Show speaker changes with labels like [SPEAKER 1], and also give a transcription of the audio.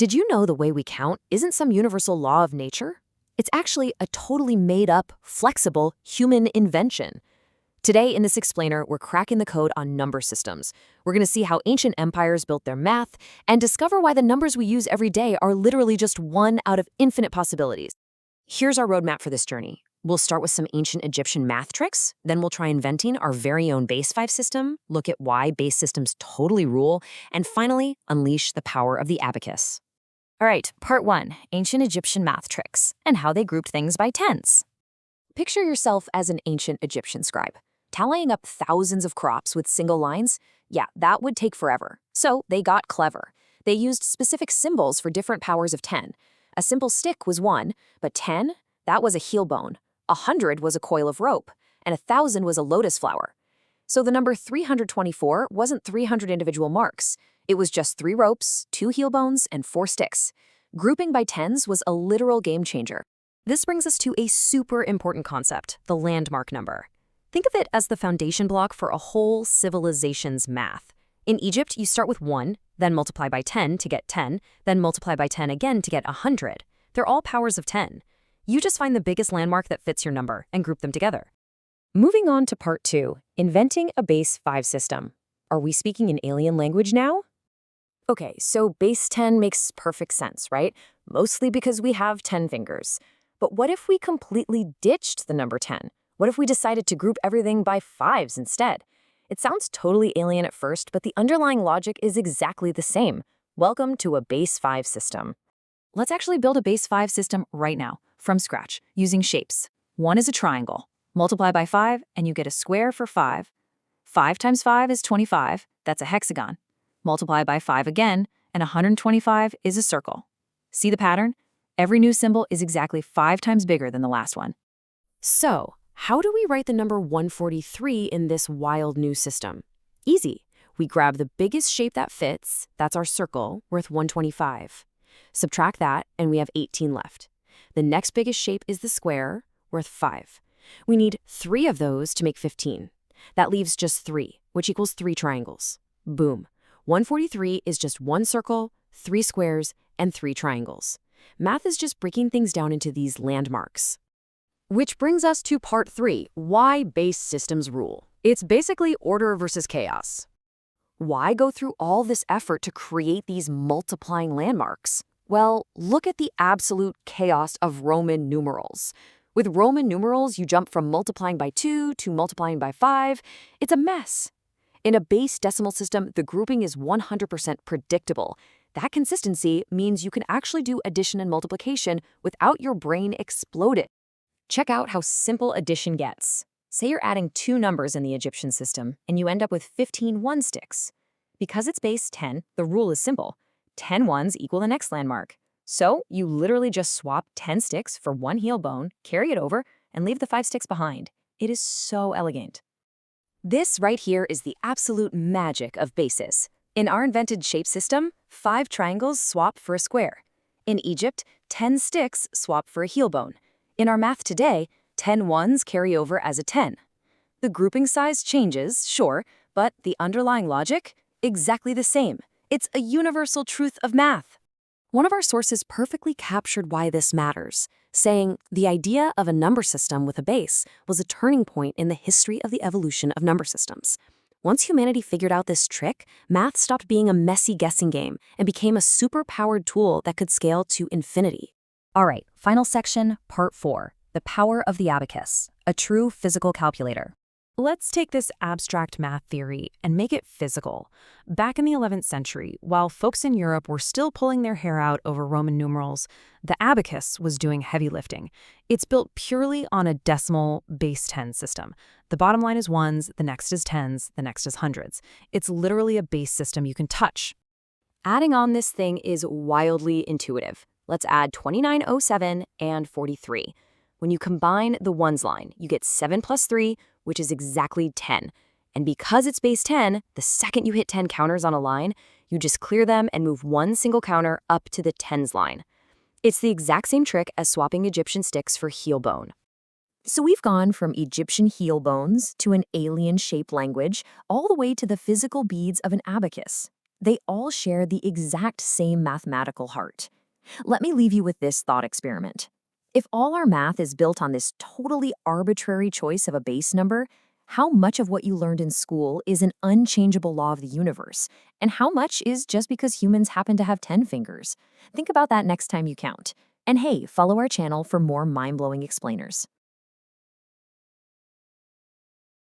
[SPEAKER 1] Did you know the way we count isn't some universal law of nature? It's actually a totally made-up, flexible human invention. Today in this explainer, we're cracking the code on number systems. We're going to see how ancient empires built their math and discover why the numbers we use every day are literally just one out of infinite possibilities. Here's our roadmap for this journey. We'll start with some ancient Egyptian math tricks, then we'll try inventing our very own base 5 system, look at why base systems totally rule, and finally, unleash the power of the abacus.
[SPEAKER 2] All right, part 1, ancient Egyptian math tricks and how they grouped things by tens.
[SPEAKER 1] Picture yourself as an ancient Egyptian scribe. Tallying up thousands of crops with single lines, yeah, that would take forever. So they got clever. They used specific symbols for different powers of 10. A simple stick was 1, but 10, that was a heel bone. 100 was a coil of rope, and 1,000 was a lotus flower. So the number 324 wasn't 300 individual marks. It was just 3 ropes, 2 heel bones, and 4 sticks. Grouping by tens was a literal game changer. This brings us to a super important concept, the landmark number. Think of it as the foundation block for a whole civilization's math. In Egypt, you start with 1, then multiply by 10 to get 10, then multiply by 10 again to get 100. They're all powers of 10. You just find the biggest landmark that fits your number and group them together. Moving on to part 2, inventing a base 5 system. Are we speaking an alien language now? Okay, so base 10 makes perfect sense, right? Mostly because we have 10 fingers. But what if we completely ditched the number 10? What if we decided to group everything by 5s instead? It sounds totally alien at first, but the underlying logic is exactly the same. Welcome to a base 5 system.
[SPEAKER 2] Let's actually build a base 5 system right now, from scratch, using shapes. 1 is a triangle. Multiply by 5, and you get a square for 5. 5 times 5 is 25. That's a hexagon. Multiply by 5 again, and 125 is a circle. See the pattern? Every new symbol is exactly 5 times bigger than the last one.
[SPEAKER 1] So, how do we write the number 143 in this wild new system? Easy. We grab the biggest shape that fits, that's our circle, worth 125. Subtract that, and we have 18 left. The next biggest shape is the square, worth 5. We need 3 of those to make 15. That leaves just 3, which equals 3 triangles. Boom. 143 is just 1 circle, 3 squares, and 3 triangles. Math is just breaking things down into these landmarks. Which brings us to part 3, why base systems rule. It's basically order versus chaos. Why go through all this effort to create these multiplying landmarks? Well, look at the absolute chaos of Roman numerals. With Roman numerals, you jump from multiplying by 2 to multiplying by 5. It's a mess. In a base decimal system, the grouping is 100% predictable. That consistency means you can actually do addition and multiplication without your brain exploding. Check out how simple addition gets. Say you're adding 2 numbers in the Egyptian system, and you end up with 15 1 sticks. Because it's base 10, the rule is simple. 10 ones equal the next landmark. So you literally just swap 10 sticks for 1 heel bone, carry it over, and leave the 5 sticks behind. It is so elegant. This right here is the absolute magic of bases. In our invented shape system, 5 triangles swap for a square. In Egypt, 10 sticks swap for a heel bone. In our math today, 10 ones carry over as a 10. The grouping size changes, sure, but the underlying logic? Exactly the same. It's a universal truth of math. One of our sources perfectly captured why this matters, saying the idea of a number system with a base was a turning point in the history of the evolution of number systems. Once humanity figured out this trick, math stopped being a messy guessing game and became a super-powered tool that could scale to infinity.
[SPEAKER 2] All right, final section, part 4, the power of the abacus, a true physical calculator.
[SPEAKER 3] Let's take this abstract math theory and make it physical. Back in the 11th century, while folks in Europe were still pulling their hair out over Roman numerals, the abacus was doing heavy lifting. It's built purely on a decimal base 10 system. The bottom line is ones, the next is tens, the next is hundreds. It's literally a base system you can touch.
[SPEAKER 1] Adding on this thing is wildly intuitive. Let's add 2907 and 43. When you combine the ones line, you get 7 plus 3, which is exactly 10. And because it's base 10, the second you hit 10 counters on a line, you just clear them and move 1 single counter up to the tens line. It's the exact same trick as swapping Egyptian sticks for heel bone. So we've gone from Egyptian heel bones to an alien-shaped language, all the way to the physical beads of an abacus. They all share the exact same mathematical heart. Let me leave you with this thought experiment. If all our math is built on this totally arbitrary choice of a base number, how much of what you learned in school is an unchangeable law of the universe? And how much is just because humans happen to have 10 fingers? Think about that next time you count. And hey, follow our channel for more mind-blowing explainers.